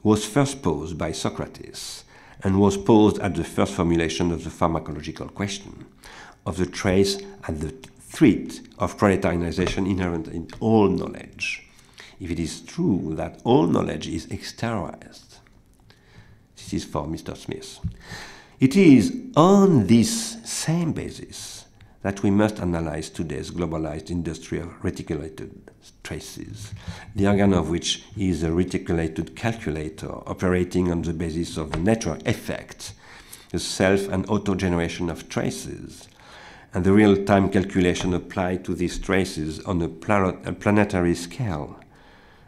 was first posed by Socrates, and was posed at the first formulation of the pharmacological question, of the trace at the threat of proletarianization inherent in all knowledge, if it is true that all knowledge is exteriorized. This is for Mr. Smith. It is on this same basis that we must analyze today's globalized industry of reticulated traces, the organ of which is a reticulated calculator operating on the basis of the network effect, the self and auto-generation of traces, and the real-time calculation applied to these traces on a planetary scale.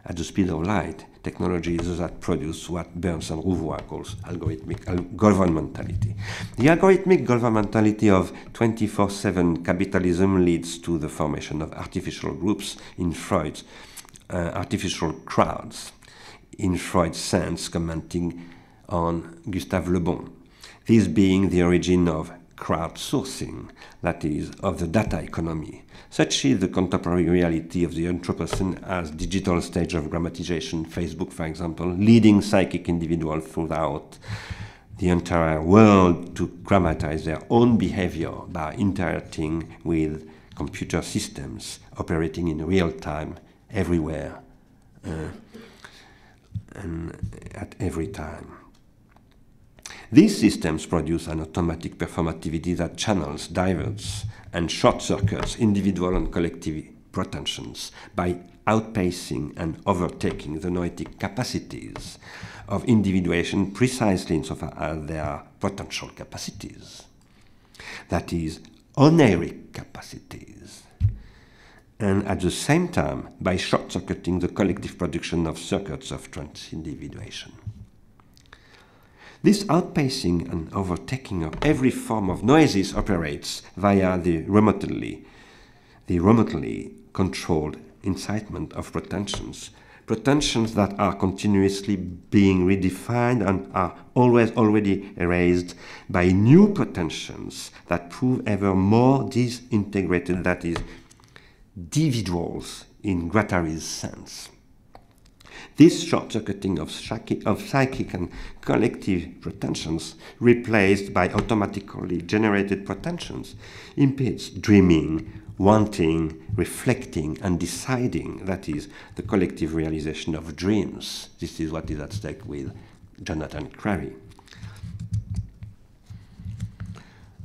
At the speed of light, technologies that produce what Burns and Rouvois calls algorithmic governmentality. The algorithmic governmentality of 24/7 capitalism leads to the formation of artificial groups in Freud's artificial crowds, in Freud's sense commenting on Gustave Le Bon, this being the origin of crowdsourcing, that is, of the data economy. Such is the contemporary reality of the Anthropocene as digital stage of grammatization, Facebook, for example, leading psychic individuals throughout the entire world to grammatize their own behavior by interacting with computer systems operating in real time, everywhere, and at every time. These systems produce an automatic performativity that channels, diverts, and short-circuits individual and collective pretensions by outpacing and overtaking the noetic capacities of individuation precisely insofar as they are potential capacities. That is, oneric capacities. And at the same time, by short-circuiting the collective production of circuits of transindividuation. This outpacing and overtaking of every form of noesis operates via the remotely controlled incitement of pretensions pretensions that are continuously being redefined and are always already erased by new pretensions that prove ever more disintegrated, that is, individuals in Guattari's sense. This short-circuiting of psychic and collective pretensions, replaced by automatically generated pretensions, impedes dreaming, wanting, reflecting, and deciding, that is, the collective realization of dreams. This is what is at stake with Jonathan Crary.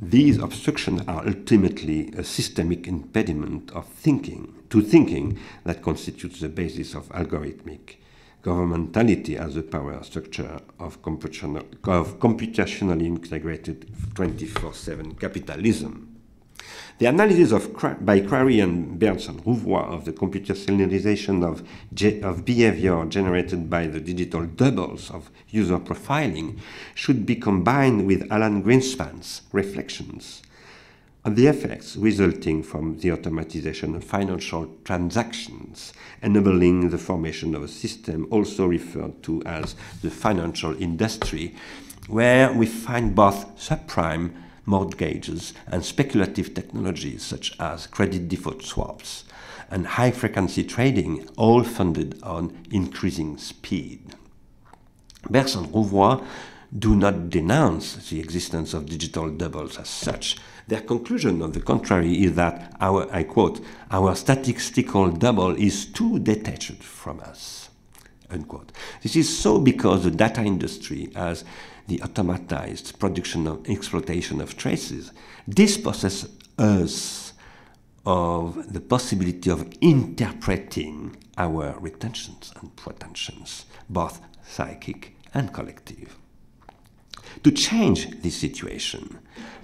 These obstructions are ultimately a systemic impediment of thinking that constitutes the basis of algorithmic governmentality as a power structure of computationally integrated 24/7 capitalism. The analysis by Crary and Bergson-Rouvois of the computationalization of behavior generated by the digital doubles of user profiling should be combined with Alan Greenspan's reflections on the effects resulting from the automatization of financial transactions, enabling the formation of a system also referred to as the financial industry, where we find both subprime mortgages and speculative technologies such as credit default swaps and high-frequency trading, all funded on increasing speed. Bergson-Rouvois do not denounce the existence of digital doubles as such. Their conclusion, on the contrary, is that I quote, our statistical double is too detached from us, unquote. This is so because the data industry, as the automatized production and exploitation of traces, dispossesses us of the possibility of interpreting our retentions and pretensions, both psychic and collective. To change this situation,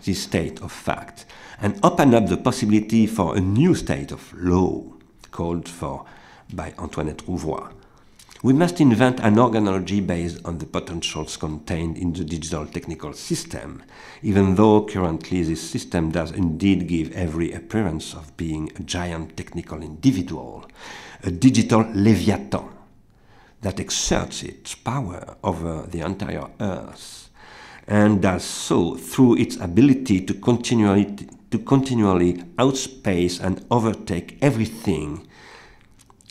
this state of fact, and open up the possibility for a new state of law, called for by Antoinette Rouvois, we must invent an organology based on the potentials contained in the digital technical system, even though currently this system does indeed give every appearance of being a giant technical individual, a digital leviathan that exerts its power over the entire Earth, and does so through its ability to continually outspace and overtake everything,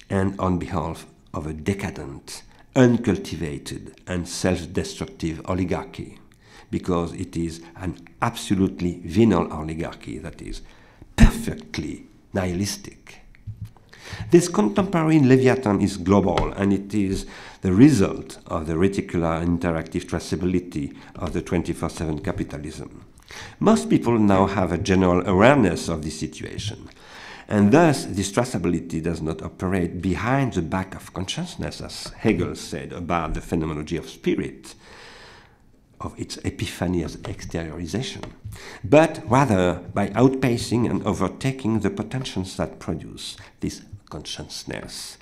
and on behalf of a decadent, uncultivated, and self-destructive oligarchy, because it is an absolutely venal oligarchy that is perfectly nihilistic. This contemporary Leviathan is global, and it is the result of the reticular interactive traceability of the 24/7 capitalism. Most people now have a general awareness of this situation, and thus this traceability does not operate behind the back of consciousness, as Hegel said about the phenomenology of spirit, of its epiphany as exteriorization, but rather by outpacing and overtaking the potentials that produce this consciousness.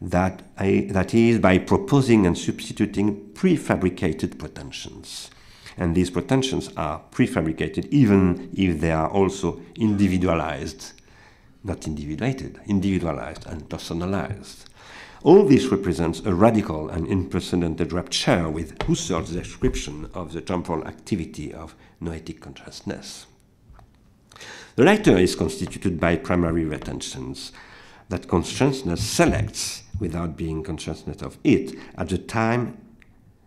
That is, by proposing and substituting prefabricated pretensions. And these pretensions are prefabricated even if they are also individualized, not individuated, individualized and personalized. All this represents a radical and unprecedented rupture with Husserl's description of the temporal activity of noetic consciousness. The latter is constituted by primary retentions that consciousness selects without being consciousness of it at the time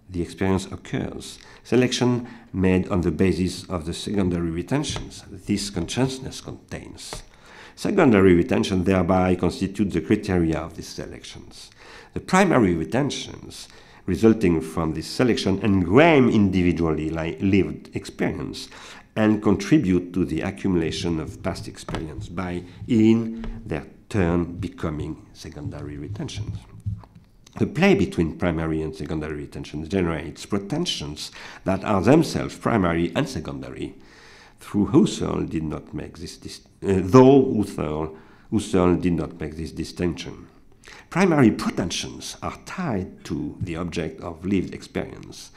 the experience occurs. Selection made on the basis of the secondary retentions this consciousness contains. Secondary retention thereby constitute the criteria of these selections. The primary retentions resulting from this selection engram individually lived experience and contribute to the accumulation of past experience by, in their turn, becoming secondary retentions. The play between primary and secondary retentions generates pretensions that are themselves primary and secondary. Though Husserl did not make this distinction. Primary pretensions are tied to the object of lived experience,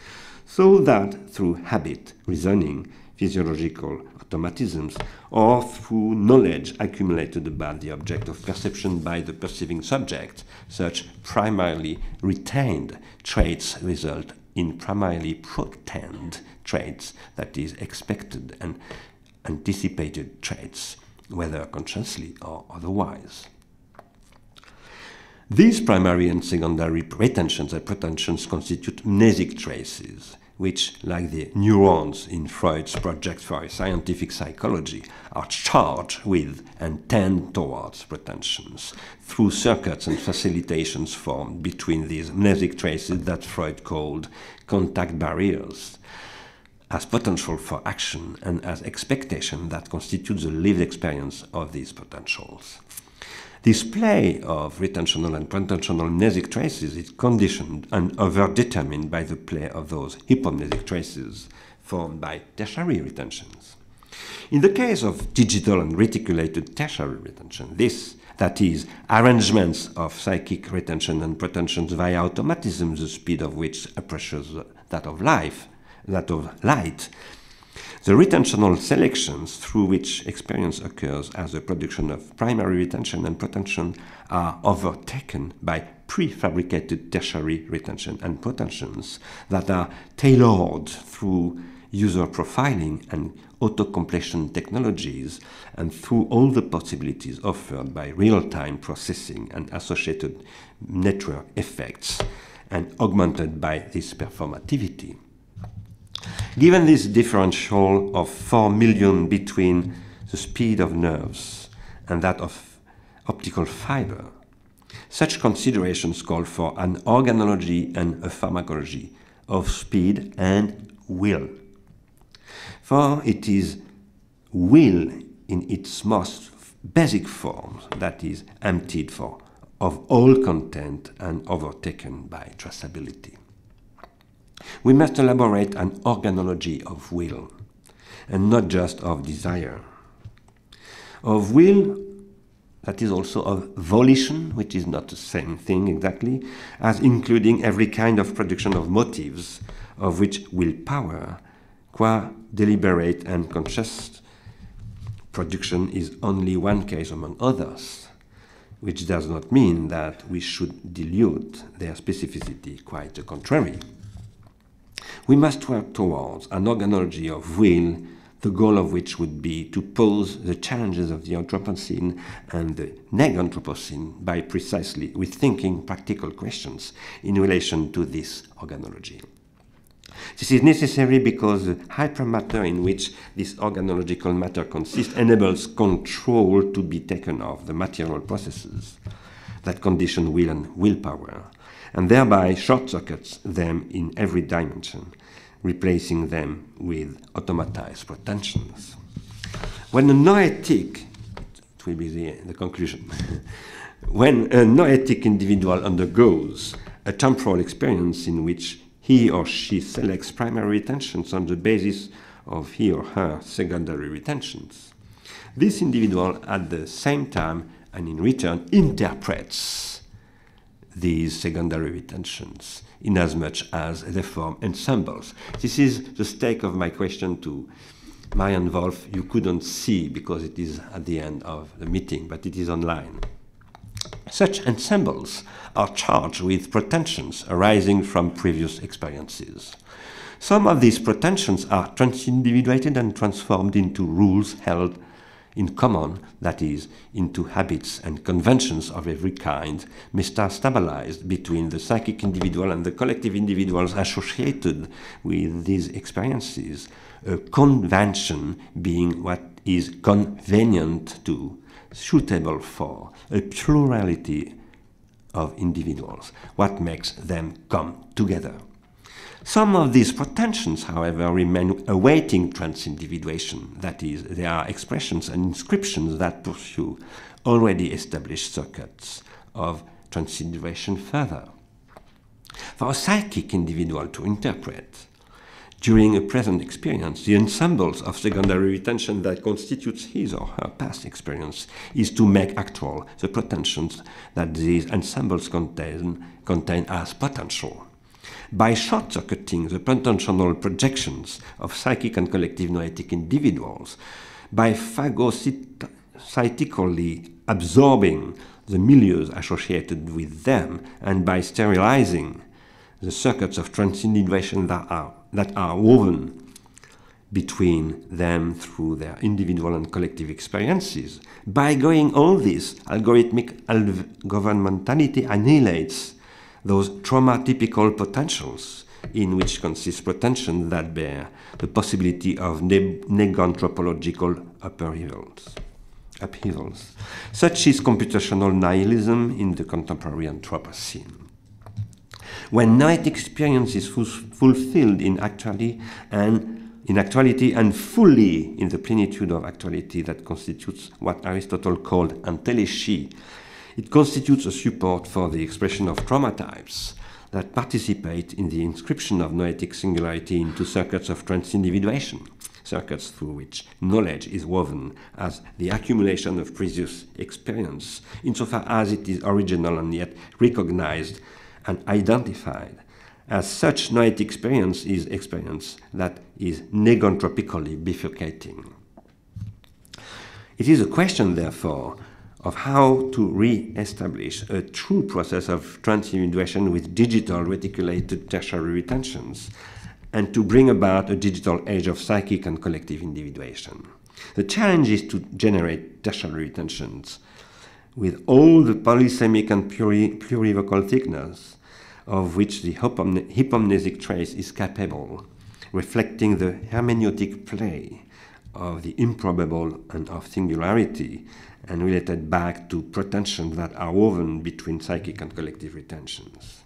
so that through habit, reasoning, physiological automatisms, or through knowledge accumulated about the object of perception by the perceiving subject. Such primarily retained traits result in primarily pretend traits, that is, expected and anticipated traits, whether consciously or otherwise. These primary and secondary retentions and pretensions constitute mnesic traces, which, like the neurons in Freud's project for scientific psychology, are charged with and tend towards pretensions through circuits and facilitations formed between these mnesic traces that Freud called contact barriers, as potential for action and as expectation that constitutes the lived experience of these potentials. This play of retentional and pretensional mnesic traces is conditioned and over-determined by the play of those hypomnesic traces formed by tertiary retentions. In the case of digital and reticulated tertiary retention, that is, arrangements of psychic retention and pretensions via automatism, the speed of which approaches that of light, the retentional selections through which experience occurs as a production of primary retention and pretension are overtaken by prefabricated tertiary retention and pretensions that are tailored through user profiling and auto-completion technologies and through all the possibilities offered by real-time processing and associated network effects and augmented by this performativity. Given this differential of 4 million between the speed of nerves and that of optical fiber, such considerations call for an organology and a pharmacology of speed and will. For it is will in its most basic form that is emptied of all content and overtaken by traceability. We must elaborate an organology of will, and not just of desire. Of will, that is also of volition, which is not the same thing exactly, as including every kind of production of motives, of which willpower, qua deliberate and conscious production, is only one case among others, which does not mean that we should dilute their specificity, quite the contrary. We must work towards an organology of will, the goal of which would be to pose the challenges of the Anthropocene and the neg-Anthropocene by precisely rethinking practical questions in relation to this organology. This is necessary because the hypermatter in which this organological matter consists enables control to be taken of the material processes that condition will and willpower, and thereby short-circuits them in every dimension, replacing them with automatized pretensions. When a noetic, it will be the conclusion, when a noetic individual undergoes a temporal experience in which he or she selects primary retentions on the basis of he or her secondary retentions, this individual at the same time and in return interprets these secondary retentions inasmuch as they form ensembles. This is the stake of my question to Marianne Wolf. You couldn't see because it is at the end of the meeting, but it is online. Such ensembles are charged with pretensions arising from previous experiences. Some of these pretensions are transindividuated and transformed into rules held in common, that is, into habits and conventions of every kind, metastabilized between the psychic individual and the collective individuals associated with these experiences, a convention being what is convenient to, suitable for, a plurality of individuals, what makes them come together. Some of these pretensions, however, remain awaiting transindividuation, that is, they are expressions and inscriptions that pursue already established circuits of transindividuation further. For a psychic individual to interpret, during a present experience, the ensembles of secondary retention that constitutes his or her past experience is to make actual the pretensions that these ensembles contain as potential. By short-circuiting the potential projections of psychic and collective noetic individuals, by phagocytically absorbing the milieus associated with them, and by sterilizing the circuits of transindividuation that are woven between them through their individual and collective experiences. By going all this, algorithmic governmentality annihilates those trauma-typical potentials in which consist potentials that bear the possibility of neganthropological upheavals. Such is computational nihilism in the contemporary Anthropocene. When noetic experience is fulfilled in actuality and fully in the plenitude of actuality that constitutes what Aristotle called entelechy, it constitutes a support for the expression of trauma types that participate in the inscription of noetic singularity into circuits of transindividuation, circuits through which knowledge is woven as the accumulation of previous experience, insofar as it is original and yet recognized and identified. As such, noetic experience is experience that is negantropically bifurcating. It is a question, therefore, of how to re-establish a true process of transindividuation with digital reticulated tertiary retentions, and to bring about a digital age of psychic and collective individuation. The challenge is to generate tertiary retentions with all the polysemic and plurivocal thickness of which the hypomnesic trace is capable, reflecting the hermeneutic play of the improbable and of singularity, and related back to pretensions that are woven between psychic and collective retentions.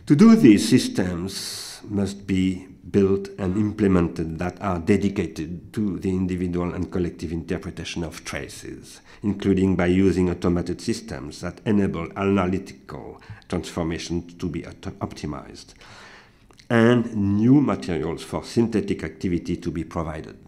To do this, systems must be built and implemented that are dedicated to the individual and collective interpretation of traces, including by using automated systems that enable analytical transformations to be optimized, and new materials for synthetic activity to be provided.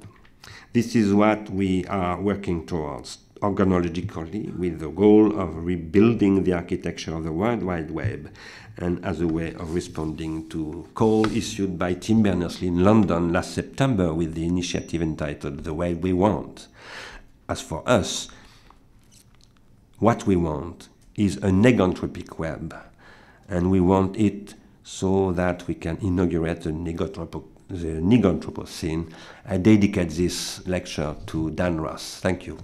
This is what we are working towards organologically, with the goal of rebuilding the architecture of the World Wide Web, and as a way of responding to a call issued by Tim Berners-Lee in London last September with the initiative entitled The Way We Want. As for us, what we want is a neganthropic web, and we want it so that we can inaugurate the Neganthropocene. I dedicate this lecture to Dan Ross. Thank you.